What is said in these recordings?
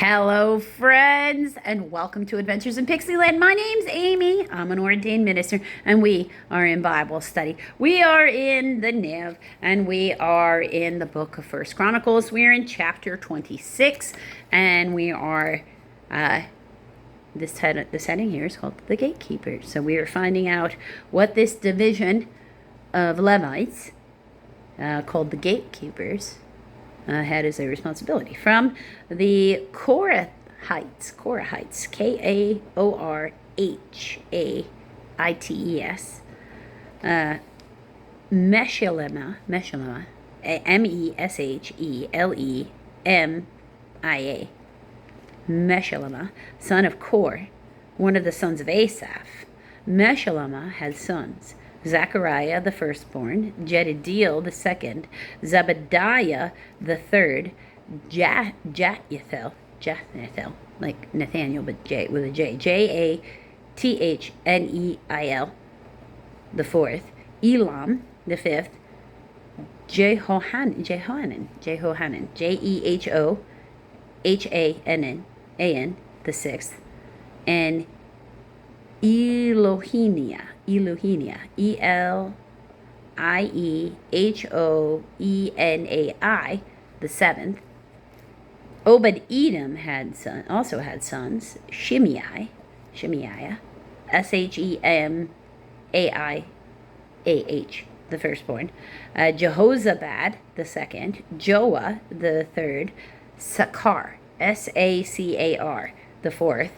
Hello, friends, and welcome to Adventures in Pixieland. My name's Amy. I'm an ordained minister, and we are in Bible study. We are in the NIV, and we are in the book of First Chronicles. We're in chapter 26, and we are, this heading here is called the Gatekeepers. So we are finding out what this division of Levites, called the Gatekeepers, had as their responsibility. From the Korahites, K-A-O-R-H-A-I-T-E-S, Meshelema, M-E-S-H-E-L-E-M-I-A, Meshelema, son of Kor, one of the sons of Asaph. Meshelema had sons: Zechariah the firstborn, Jedidiel the second, Zebediah the third, Jathniel, like Nathaniel, but with a J, J-A-T-H-N-E-I-L, the fourth, Elam the fifth, Jehohanan, Jehohanan, the sixth, and Elohenia, E-L-I-E-H-O-E-N-A-I, the seventh. Obed-Edom also had sons: Shimei, S-H-E-M-A-I-A-H, the firstborn, Jehozabad, the second, Joah, the third, Sakar, S-A-C-A-R, the fourth,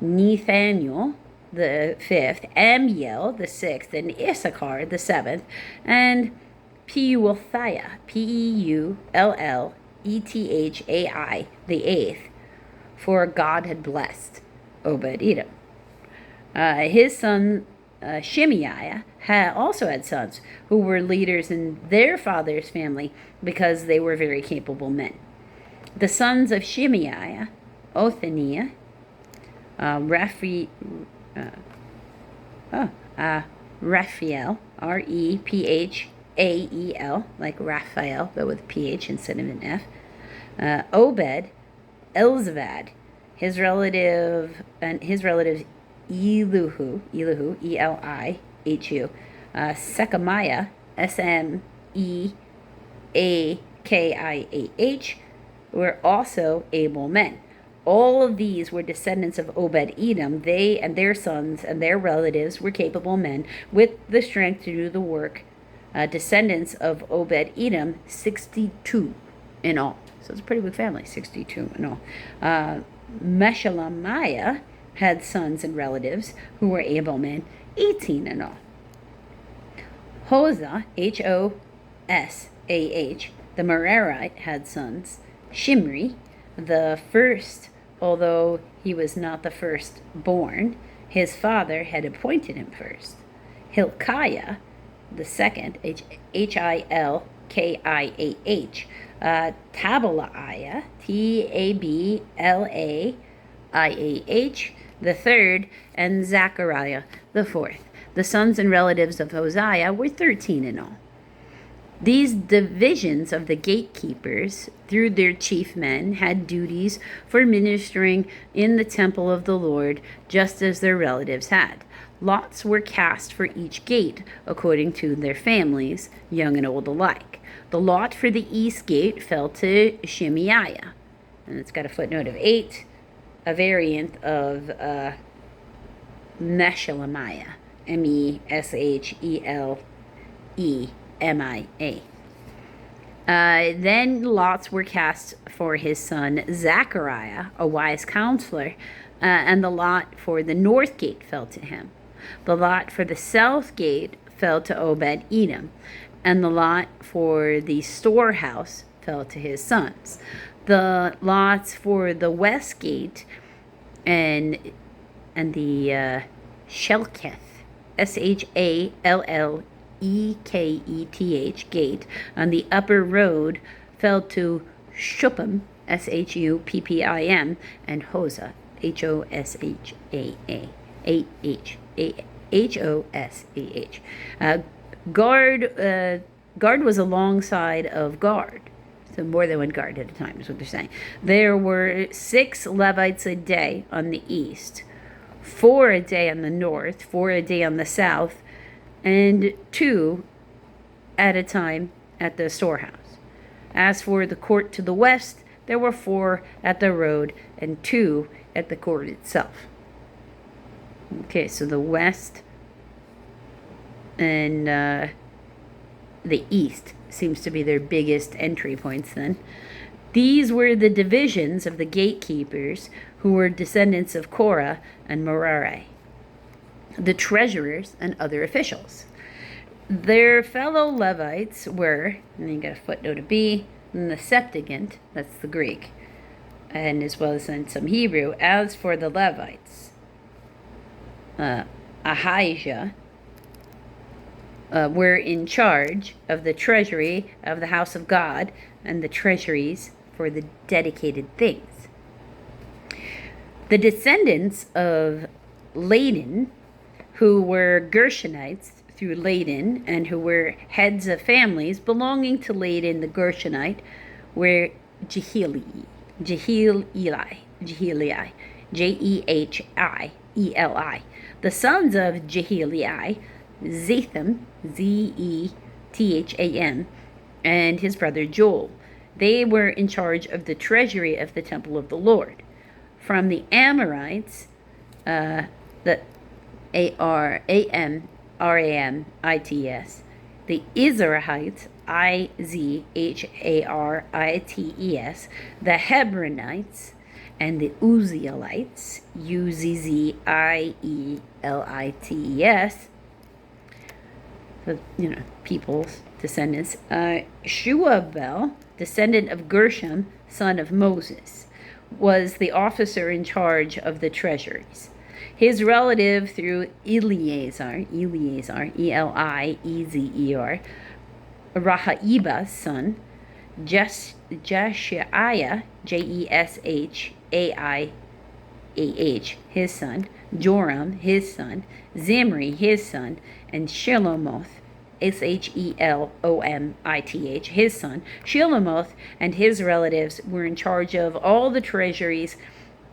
Nathaniel, the fifth, Amiel, the sixth, and Issachar, the seventh, and Peullthai, P-E-U-L-L-E-T-H-A-I, the eighth, for God had blessed Obed-Edom. His son Shimei also had sons who were leaders in their father's family because they were very capable men. The sons of Shimei: Othniel, Raphael, R-E-P-H-A-E-L, like Raphael, but with P-H instead of an F. Obed, Elzavad, his relatives Elihu, E-L-I-H-U, Sechemiah, S-M-E-A-K-I-A-H, were also able men. All of these were descendants of Obed-Edom. They and their sons and their relatives were capable men with the strength to do the work. Descendants of Obed-Edom, 62 in all. So it's a pretty big family, 62 in all. Meshelemiah had sons and relatives who were able men, 18 in all. Hosah, H-O-S-A-H, the Merarite, had sons: Shimri, the first, although he was not the firstborn, his father had appointed him first. Hilkiah, the second, H-I-L-K-I-A-H, Tabaliah, T-A-B-L-A-I-A-H, the third, and Zechariah, the fourth. The sons and relatives of Hosea were 13 in all. These divisions of the gatekeepers, through their chief men, had duties for ministering in the temple of the Lord, just as their relatives had. Lots were cast for each gate, according to their families, young and old alike. The lot for the east gate fell to Shimei, and it's got a footnote of 8, a variant of Meshelemiah, M-E-S-H-E-L-E-M-I-A. Then lots were cast for his son Zechariah, a wise counselor, and the lot for the north gate fell to him. The lot for the south gate fell to Obed-Edom, and the lot for the storehouse fell to his sons. The lots for the west gate and the Shelketh, S-H-A-L-L-E-K-E-T-H, gate, on the upper road fell to Shuppim, S-H-U-P-P-I-M, and Hosah, H-O-S-A-H. Guard was alongside of Guard. So more than one guard at a time is what they're saying. There were 6 Levites a day on the east, 4 a day on the north, 4 a day on the south, and 2 at a time at the storehouse. As for the court to the west, there were 4 at the road and 2 at the court itself. Okay, so the west and the east seems to be their biggest entry points then. These were the divisions of the gatekeepers, who were descendants of Korah and Merari, the treasurers and other officials. Their fellow Levites were, and then you got a footnote of B, and the Septuagint, that's the Greek, and as well as in some Hebrew. As for the Levites, Ahijah, were in charge of the treasury of the house of God and the treasuries for the dedicated things. The descendants of Laden, who were Gershonites through Laden and who were heads of families belonging to Laden the Gershonite, were Jehieli, Jehieli. The sons of Jehieli, Zetham, Zetham, and his brother Joel. They were in charge of the treasury of the temple of the Lord. From the Amorites, the Aramrites, the Izrahites, Izharites, the Hebronites, and the Uzzielites, Uzzielites, people's descendants. Shuabel, descendant of Gershom, son of Moses, was the officer in charge of the treasuries. His relative through Eleazar, Eliezer, Rahaiba's son, Jeshiah, Jeshiah, his son, Joram, his son, Zimri, his son, and Shelomoth, Shelomith, his son. Shelomoth and his relatives were in charge of all the treasuries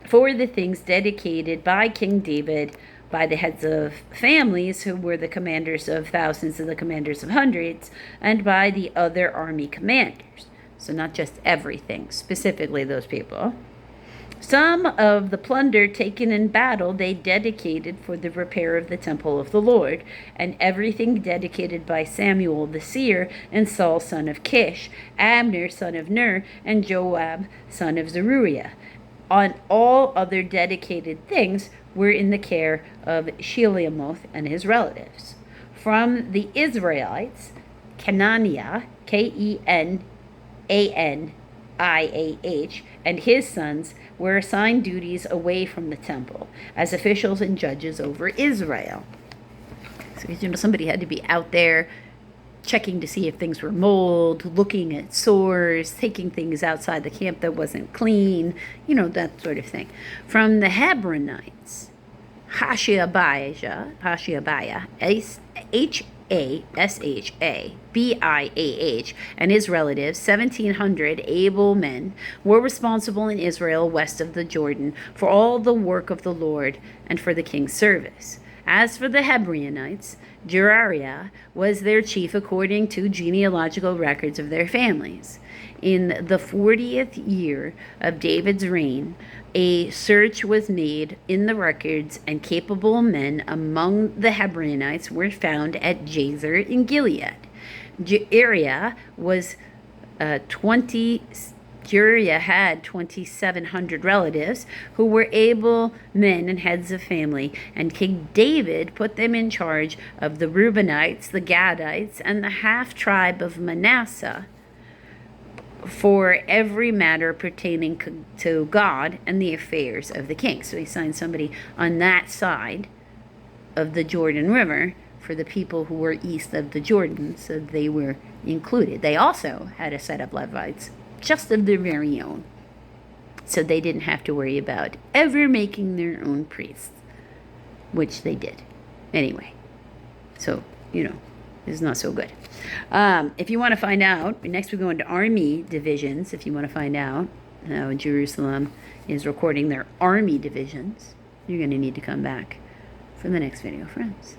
for the things dedicated by King David by the heads of families, who were the commanders of thousands and the commanders of hundreds, and by the other army commanders. So not just everything, specifically those people. Some of the plunder taken in battle they dedicated for the repair of the temple of the Lord, and everything dedicated by Samuel the seer, and Saul son of Kish, Abner son of Ner, and Joab son of Zeruiah. On all other dedicated things were in the care of Shelomoth and his relatives. From the Israelites, Kenaniah, Kenaniah, and his sons were assigned duties away from the temple as officials and judges over Israel. So, somebody had to be out there checking to see if things were mold, looking at sores, taking things outside the camp that wasn't clean, that sort of thing. From the Hebronites, Hashabiah, Hashabiah, and his relatives, 1,700 able men, were responsible in Israel west of the Jordan for all the work of the Lord and for the king's service. As for the Hebronites, Jeriah was their chief according to genealogical records of their families. In the 40th year of David's reign, a search was made in the records, and capable men among the Hebronites were found at Jazer in Gilead. Jeriah had 2,700 relatives who were able men and heads of family, and King David put them in charge of the Reubenites, the Gadites, and the half-tribe of Manasseh for every matter pertaining to God and the affairs of the king. So he signed somebody on that side of the Jordan River for the people who were east of the Jordan, so they were included. They also had a set of Levites just of their very own, so they didn't have to worry about ever making their own priests, which they did anyway. So is not so good. If you want to find out, next we go into army divisions. If you want to find out how Jerusalem is recording their army divisions, you're going to need to come back for the next video, friends.